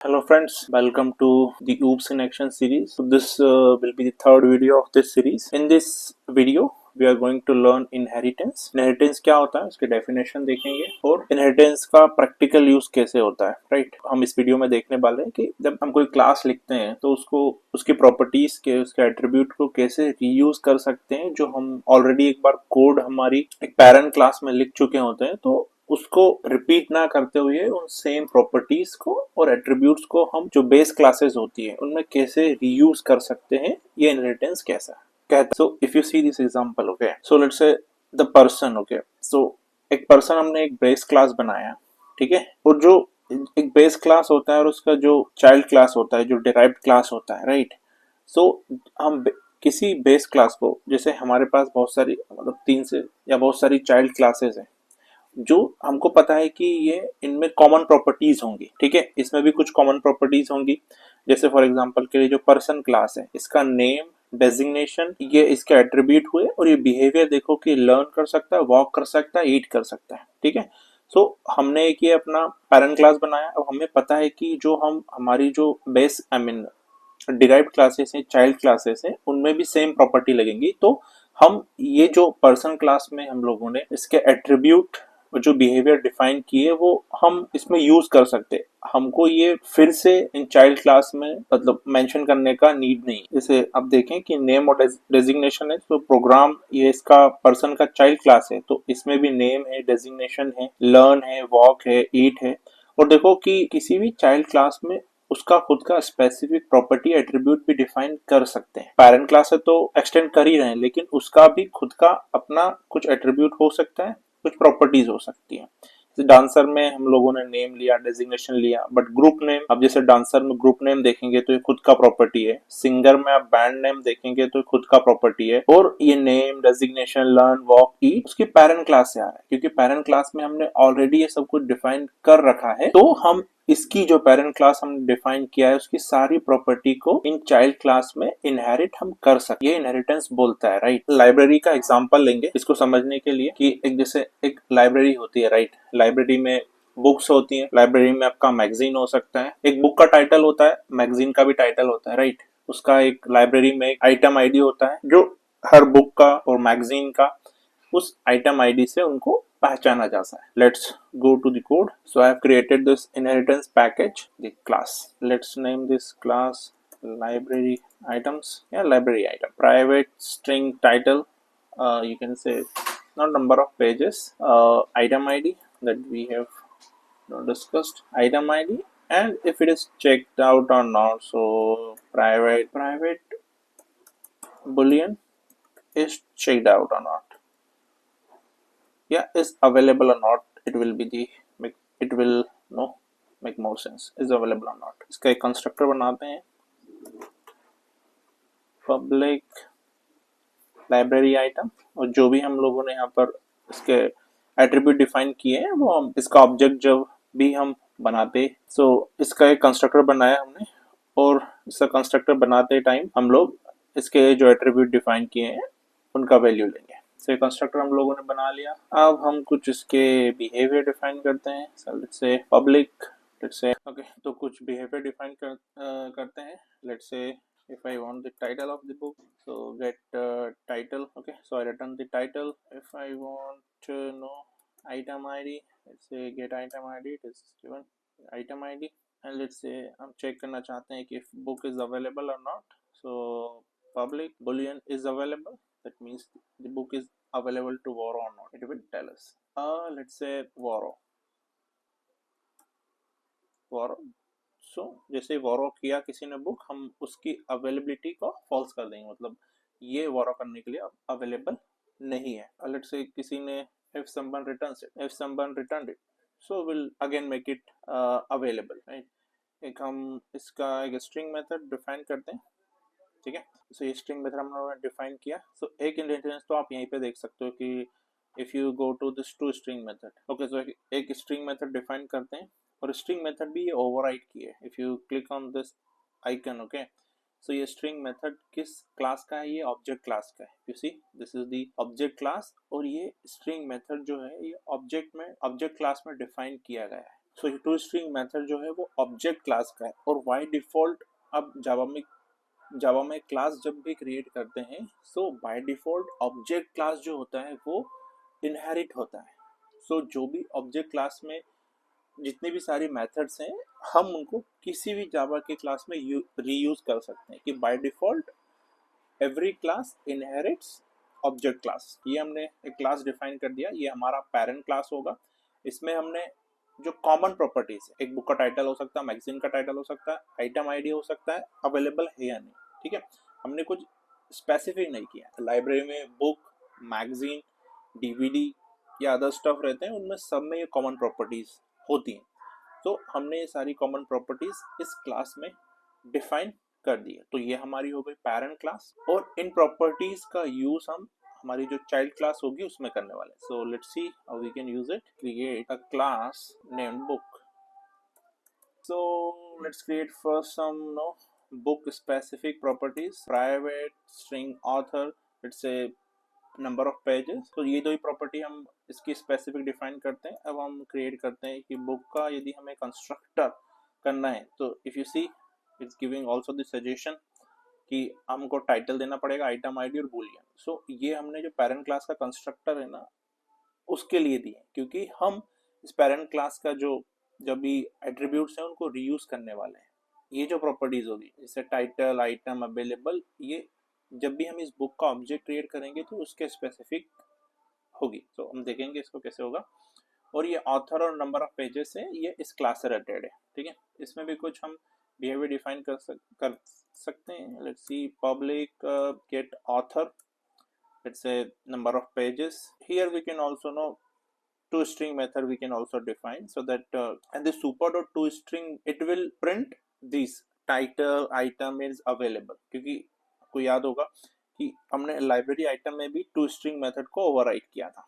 Hello friends, welcome to the Oops in Action series. So this will be the third video of this series. In this video, we are going to learn inheritance. Inheritance क्या होता है, उसके definition देखेंगे और inheritance का practical use कैसे होता है, right? हम इस वीडियो में देखने वाले हैं कि जब हम कोई क्लास लिखते हैं तो उसको उसकी प्रॉपर्टीज के उसके एट्रीब्यूट को कैसे रीयूज कर सकते हैं, जो हम ऑलरेडी एक बार कोड हमारी एक पैरेंट क्लास में लिख चुके होते हैं, तो उसको रिपीट ना करते हुए उन सेम प्रॉपर्टीज को और एट्रीब्यूट्स को हम जो बेस क्लासेस होती है उनमें कैसे रीयूज कर सकते हैं, ये इनहेरिटेंस कैसा कहता है. So if you see this example, okay, so let's say the person, okay, so एक पर्सन हमने एक बेस क्लास बनाया, ठीक है, और जो एक बेस क्लास होता है और उसका जो चाइल्ड क्लास होता है, जो डिराइव्ड क्लास होता है, राइट. सो हम किसी बेस क्लास को, जैसे हमारे पास बहुत सारी मतलब 3 से या बहुत सारी चाइल्ड क्लासेस हैं जो हमको पता है कि ये इनमें कॉमन प्रॉपर्टीज होंगी, ठीक है, इसमें भी कुछ कॉमन प्रॉपर्टीज होंगी. जैसे फॉर एग्जांपल के लिए जो पर्सन क्लास है, इसका नेम, डेजिग्नेशन, ये इसके एट्रीब्यूट हुए, और ये बिहेवियर देखो कि लर्न कर सकता है, वॉक कर सकता है, ईट कर सकता है, ठीक है. सो हमने एक ये अपना पेरेंट क्लास बनाया. अब हमें पता है कि जो हम हमारी जो बेस डिराइव्ड क्लासेस हैं, चाइल्ड क्लासेस हैं, उनमें भी सेम प्रॉपर्टी लगेंगी. तो हम ये जो पर्सन क्लास में हम लोगों ने इसके एट्रीब्यूट जो बिहेवियर डिफाइन किए वो हम इसमें यूज कर सकते हैं. हमको ये फिर से इन चाइल्ड क्लास में मतलब मेंशन करने का नीड नहीं. जैसे अब देखें कि नेम और डेजिग्नेशन है, तो प्रोग्राम ये इसका पर्सन का चाइल्ड क्लास है, तो इसमें भी नेम है, डेजिग्नेशन है, लर्न है, वॉक है, ईट है. और देखो कि किसी भी चाइल्ड क्लास में उसका खुद का स्पेसिफिक प्रॉपर्टी एट्रीब्यूट भी डिफाइन कर सकते हैं. पेरेंट क्लास है तो एक्सटेंड कर ही रहे हैं, लेकिन उसका भी खुद का अपना कुछ एट्रीब्यूट हो सकता है, कुछ प्रॉपर्टीज हो सकती है. जैसे डांसर में हम लोगों ने नेम लिया, डेजिग्नेशन लिया, बट ग्रुप नेम, अब जैसे डांसर में ग्रुप नेम देखेंगे तो ये खुद का प्रॉपर्टी है. सिंगर में आप बैंड नेम देखेंगे तो ये खुद का प्रॉपर्टी है. और ये नेम, डेजिग्नेशन, लर्न, वॉक, ईट उसकी पेरेंट क्लास से आ रहा है, क्योंकि पेरेंट क्लास में हमने ऑलरेडी ये सब कुछ डिफाइन कर रखा है. तो हम इसकी जो पेरेंट क्लास हमने डिफाइन किया है उसकी सारी प्रॉपर्टी को इन चाइल्ड क्लास में इनहेरिट हम कर सकते. ये इनहेरिटेंस बोलता है, राइट. लाइब्रेरी का एग्जांपल लेंगे इसको समझने के लिए कि एक जैसे एक लाइब्रेरी होती है, राइट. लाइब्रेरी में बुक्स होती है, लाइब्रेरी में आपका मैगजीन हो सकता है. एक बुक का टाइटल होता है, मैगजीन का भी टाइटल होता है, राइट. उसका एक लाइब्रेरी में एक आइटम आईडी होता है जो हर बुक का और मैगजीन का उस आइटम आईडी से उनको पहचाना जा सकता है. Let's go to the code. So I have created this inheritance package, the class. Let's name this class library items. Yeah, library item. Private string title. You can say not number of pages. Item ID that we have discussed. Item ID, and if it is checked out or not. So private boolean is checked out or not. Yeah, is available or not, it will be the it will no make more sense. Is available or not, इसका एक constructor बनाते हैं, public library item, और जो भी हम लोगों ने यहाँ पर इसके एट्रीब्यूट डिफाइन किए हैं वो हम इसका ऑब्जेक्ट जब भी हम बनाते, सो इसका एक कंस्ट्रक्टर बनाया हमने, और इसका कंस्ट्रक्टर बनाते टाइम हम लोग इसके जो एट्रीब्यूट डिफाइन किए हैं उनका वैल्यू लेंगे. से कंस्ट्रक्टर हम लोगों ने बना लिया. अब हम कुछ इसके बिहेवियर डिफाइन करते हैं. Let's say public, let's say okay, तो कुछ बिहेवियर डिफाइन करते हैं. Let's say if I want the title of the book, so get title. Okay, so I return the title. If I want to know item ID, let's say get item ID, it is given item ID. And let's say हम check करना चाहते हैं कि if book is available or not. So public boolean is available, that means the book is available to borrow or not, it will tell us. Let's say borrow. सो जैसे वॉरो किया किसी ने book, हम उसकी अवेलेबिलिटी को फॉल्स कर देंगे, मतलब ये वॉरो करने के लिए अवेलेबल नहीं है. लेट्स से किसी ने if someone returned it, so we'll again make it available, right. एक हम इसका एक स्ट्रिंग मेथड डिफाइन करते हैं, ठीक है. सो ये स्ट्रिंग मेथड हमने डिफाइन किया. सो एक इनहेरिटेंस तो आप यहीं पे देख सकते हो कि if you go to this to string method, okay, so एक स्ट्रिंग मेथड डिफाइन करते हैं और स्ट्रिंग मेथड भी ये ओवरराइड की है. If you click on this icon, okay, so ये स्ट्रिंग मेथड किस क्लास का है, ये ऑब्जेक्ट क्लास का है. You see this is the object class, और ये स्ट्रिंग मेथड जो है ये ऑब्जेक्ट क्लास में डिफाइन किया गया है. सो ये टू स्ट्रिंग मेथड जो है वो ऑब्जेक्ट क्लास का है, और बाय डिफॉल्ट अब जावा में क्लास जब भी क्रिएट करते हैं सो बाय डिफॉल्ट ऑब्जेक्ट क्लास जो होता है वो इनहेरिट होता है। सो जो भी ऑब्जेक्ट क्लास में जितनी भी सारी मेथड्स हैं हम उनको किसी भी जावा के क्लास में रीयूज कर सकते हैं कि by default every class inherits object class. ये हमने एक क्लास डिफाइन कर दिया, ये हमारा पेरेंट क्लास होगा। इसमें हमने जो कॉमन प्रॉपर्टीज है, एक बुक का टाइटल हो सकता है, मैगजीन का टाइटल हो सकता है, आइटम आईडी हो सकता है, अवेलेबल है या नहीं, ठीक है। हमने कुछ स्पेसिफिक नहीं किया। लाइब्रेरी में बुक, मैगजीन, डीवीडी या अदर स्टफ रहते हैं, उनमें सब में ये कॉमन प्रॉपर्टीज होती हैं। तो हमने ये सारी कॉमन प्रॉपर्टीज इस क्लास में डिफाइन कर दी है। तो ये हमारी हो गई पेरेंट क्लास, और इन प्रॉपर्टीज का यूज हम हमारी जो चाइल्ड क्लास होगी उसमें करने वाले। So let's see how we can use it. Create a class named book. So let's create first some book specific properties, private string author, let's say number of pages. तो ये दो ही property हम इसकी specific define करते हैं। अब हम create करते हैं कि बुक का यदि हमें कंस्ट्रक्टर करना है तो if you see it's giving also the suggestion कि हमको टाइटल देना पड़ेगा, आइटम आईडी और बूलियन। सो ये हमने जो पेरेंट क्लास का कंस्ट्रक्टर है ना उसके लिए दिए, क्योंकि हम इस पेरेंट क्लास का जो जब भी एट्रीब्यूट्स हैं उनको रीयूज करने वाले हैं। ये जो प्रॉपर्टीज होगी जैसे टाइटल, आइटम, अवेलेबल, ये जब भी हम इस बुक का ऑब्जेक्ट क्रिएट करेंगे तो उसके स्पेसिफिक होगी। तो हम देखेंगे इसको कैसे होगा। और ये ऑथर और नंबर ऑफ पेजेस है, ये इस क्लास से रिलेटेड है, ठीक है। इसमें भी कुछ हम बिहेवियर डिफाइन कर सकते हैं। Let's see public get author, let's say number of pages. Here we can also know toString method we can also define, so that and the super.toString it will print this title item is available, क्योंकि आपको याद होगा कि हमने library item में भी toString method को override किया था।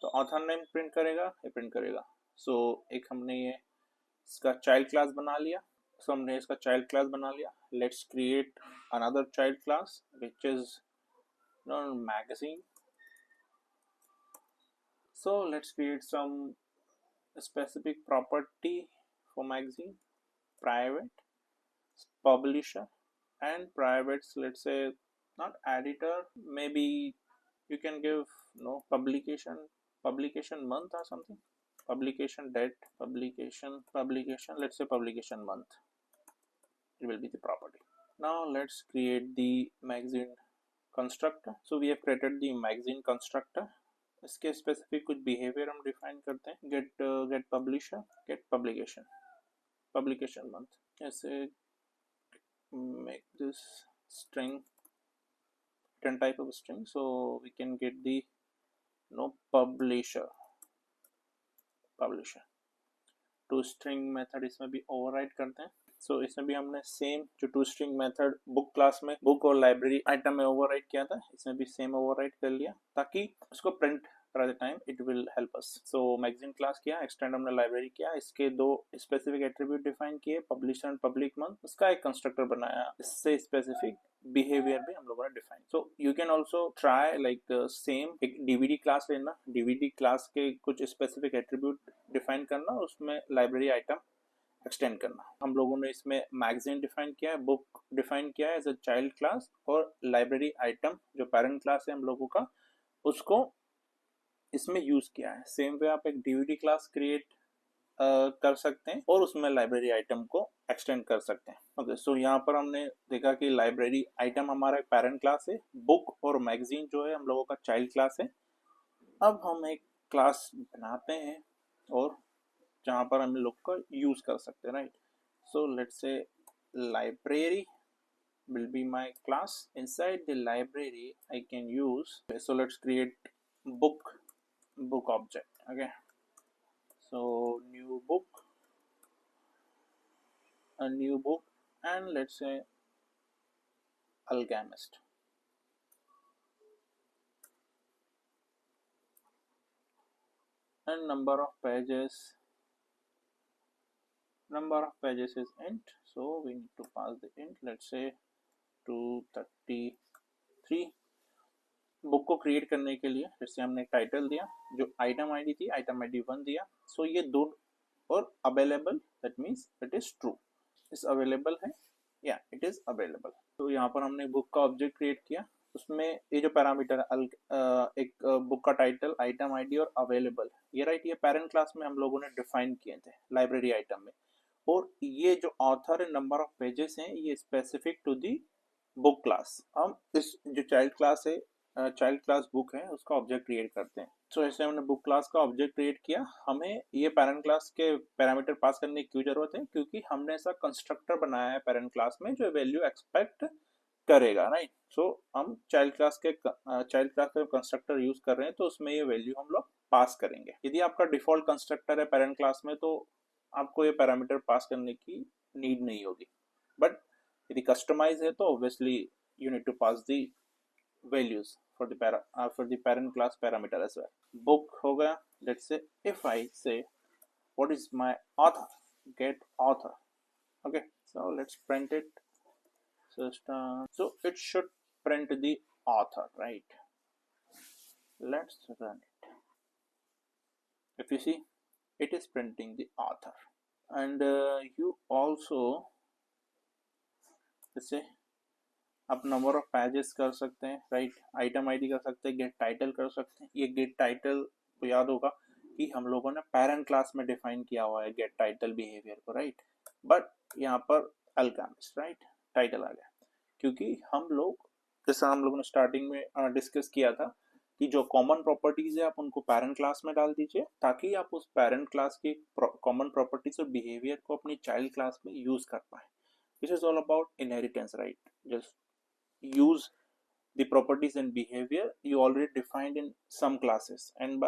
तो ऑथर नेम प्रिंट करेगा, ये प्रिंट करेगा। सो एक हमने ये इसका चाइल्ड क्लास बना लिया। सो हमने इसका चाइल्ड क्लास बना लिया। Let's create another child class which is magazine. So let's create some specific property for magazine, private, publisher, and privates. Let's say not editor, maybe you can give publication month or something, publication date, publication, let's say publication month. It will be the property. Now let's create the magazine constructor. So we have created the magazine constructor. इसके specific कुछ behaviour हम define करते हैं। Get publisher, get publication month. ऐसे make this string return type of string, so we can get the publisher to string method इसमें भी override करते हैं। सो इसमें भी हमने सेम जो to string method book class में बुक और लाइब्रेरी आइटम में ओवरराइड किया था, इसमें भी सेम ओवरराइड कर लिया ताकि उसको print at the time it will help us. So magazine class किया, extend हमने library किया, इसके दो specific attribute define किए, publisher and public month, उसका एक constructor बनाया, इससे specific behavior भी हम लोगों ने define. So you can also try like same एक DVD class लेना, DVD class के कुछ specific attribute define करना, उसमें library item एक्सटेंड करना। हम लोगों ने इसमें मैगजीन डिफाइन किया है, बुक डिफाइन किया है एज अ चाइल्ड क्लास, और लाइब्रेरी आइटम जो पेरेंट क्लास है हम लोगों का उसको इसमें यूज किया है। सेम वे आप एक डीवीडी क्लास क्रिएट कर सकते हैं और उसमें लाइब्रेरी आइटम को एक्सटेंड कर सकते हैं। ओके, सो यहाँ पर हमने देखा कि लाइब्रेरी आइटम हमारा एक पेरेंट क्लास है, बुक और मैगजीन जो है हम लोगों का चाइल्ड क्लास है। अब हम एक क्लास बनाते हैं और जहाँ पर हम लोग का यूज कर सकते हैं, राइट। सो लेट्स से library will be my class. Inside the library I can use, so let's create book object. Okay, so new book, a new book, and let's say Alchemist. And number of pages is int, so we need to pass the int, let's say 233। Book को create करने के लिए जैसे हमने title दिया, जो item ID थी item ID 1 दिया। सो ये दो और available that means it is true. इस अवेलेबल है या इट इज अवेलेबल। तो यहाँ पर हमने बुक का ऑब्जेक्ट क्रिएट किया, उसमें ये जो पैरामीटर एक बुक का टाइटल, आइटम आईडी और अवेलेबल, ये राइट, ये पेरेंट क्लास में हम लोगों ने डिफाइन किए थे लाइब्रेरी आइटम में। और ये जो author and number of pages हैं ये specific to the book class. हम इस जो चाइल्ड क्लास है, चाइल्ड क्लास बुक है, उसका ऑब्जेक्ट क्रिएट करते हैं। तो ऐसे हमने बुक क्लास का ऑब्जेक्ट क्रिएट किया। हमें ये पेरेंट क्लास के पैरामीटर पास करने की क्यों जरूरत है, क्योंकि हमने ऐसा कंस्ट्रक्टर बनाया है पेरेंट क्लास में जो वैल्यू एक्सपेक्ट करेगा, राइट। सो हम चाइल्ड क्लास का कंस्ट्रक्टर यूज कर रहे हैं तो उसमें ये वैल्यू हम लोग पास करेंगे। यदि आपका डिफॉल्ट कंस्ट्रक्टर है पेरेंट क्लास में तो आपको ये पैरामीटर पास करने की नीड नहीं होगी, बट यदि कस्टमाइज है तो obviously you need to pass the values for the parent class parameter as well. Book हो गया। Let's say if I say what is my author, get author. Okay, so let's print it. So it should print the author, right? Let's run it. If you see, it is printing the author, and you also let's say आप number of pages कर सकते हैं, right, item ID कर सकते हैं, gate title कर सकते हैं। ये गेट टाइटल को याद होगा कि हम लोगों ने पेरेंट क्लास में डिफाइन किया हुआ है गेट टाइटल बिहेवियर को, राइट, बट यहाँ पर अल्केमिस्ट, राइट, टाइटल आ गया क्योंकि हम लोग, जैसा हम लोगों ने स्टार्टिंग में डिस्कस किया था कि जो कॉमन प्रॉपर्टीज है आप उनको पेरेंट क्लास में डाल दीजिए ताकि आप उस पेरेंट क्लास की कॉमन प्रॉपर्टीज और बिहेवियर को अपनी चाइल्ड क्लास में यूज कर पाए। This is all about inheritance, right. Just use the properties and behavior you already defined in some classes and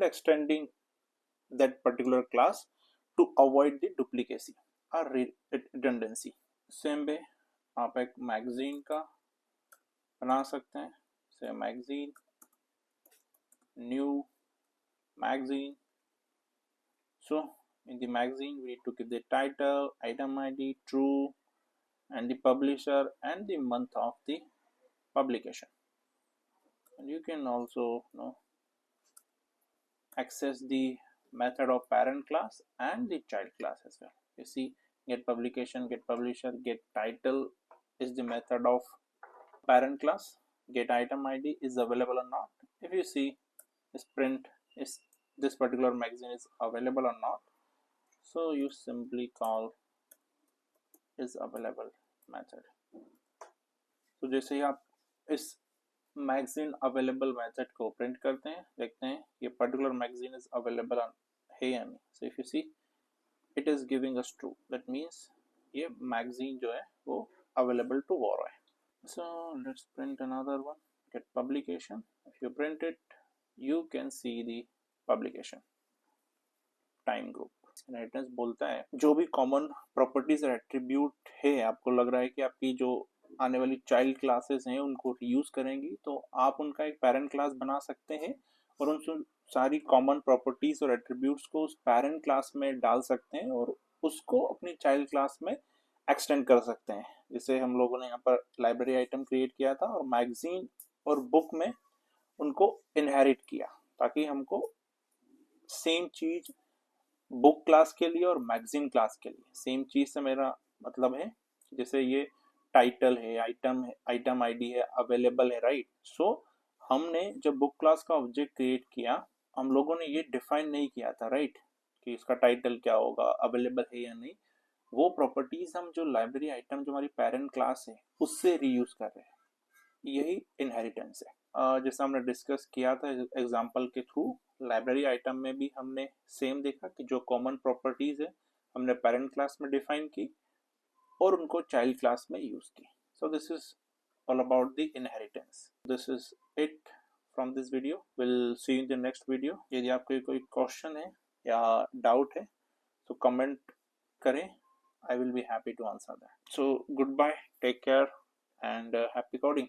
extending that particular class to avoid the duplicacy or redundancy. Same way आप एक magazine का बना सकते हैं, से magazine, new magazine. So in the magazine we need to give the title, item ID, true, and the publisher and the month of the publication. And you can also access the method of parent class and the child class as well. You see, get publication, get publisher, get title is the method of parent class, get item ID is available or not. If you see this print is this particular magazine is available or not, so you simply call is available method. तो जैसे ही आप इस magazine available method को print करते हैं, देखते हैं ये पर्टिकुलर मैगजीन इज अवेलेबल है या नहीं। So if you see it is giving us true, that means ये मैगजीन जो है वो अवेलेबल टू बोरो है। So let's print another one, get publication. If you print it you can see the publication time group. Inheritance बोलता है जो भी common properties और एट्रीब्यूट है, आपको लग रहा है कि आपकी जो आने वाली चाइल्ड क्लासेस हैं उनको यूज करेंगी, तो आप उनका एक पेरेंट क्लास बना सकते हैं और उन सारी कॉमन प्रॉपर्टीज और एट्रीब्यूट्स को उस पेरेंट क्लास में डाल सकते हैं और उसको अपनी चाइल्ड क्लास में एक्सटेंड कर सकते हैं। जैसे हम लोगों ने यहाँ पर लाइब्रेरी आइटम क्रिएट किया था और मैगजीन और बुक में उनको इनहेरिट किया ताकि हमको सेम चीज बुक क्लास के लिए और मैगजीन क्लास के लिए, सेम चीज से मेरा मतलब है जैसे ये टाइटल है, आइटम आईडी है, अवेलेबल है, राइट। सो हमने जब बुक क्लास का ऑब्जेक्ट क्रिएट किया हम लोगों ने ये डिफाइन नहीं किया था, राइट, कि इसका टाइटल क्या होगा, अवेलेबल है या नहीं। वो प्रॉपर्टीज हम जो लाइब्रेरी आइटम जो हमारी पेरेंट क्लास है उससे रीयूज कर रहे हैं, यही इनहेरिटेंस है। जैसा हमने डिस्कस किया था एग्जाम्पल के थ्रू, लाइब्रेरी आइटम में भी हमने सेम देखा कि जो कॉमन प्रॉपर्टीज है हमने पेरेंट क्लास में डिफाइन की और उनको चाइल्ड क्लास में यूज की। So this is all about the inheritance. This is it from this video, will see you in the next video. यदि आपको कोई क्वेश्चन है या डाउट है तो कमेंट करें, I will be happy to answer that. So goodbye, take care and happy coding.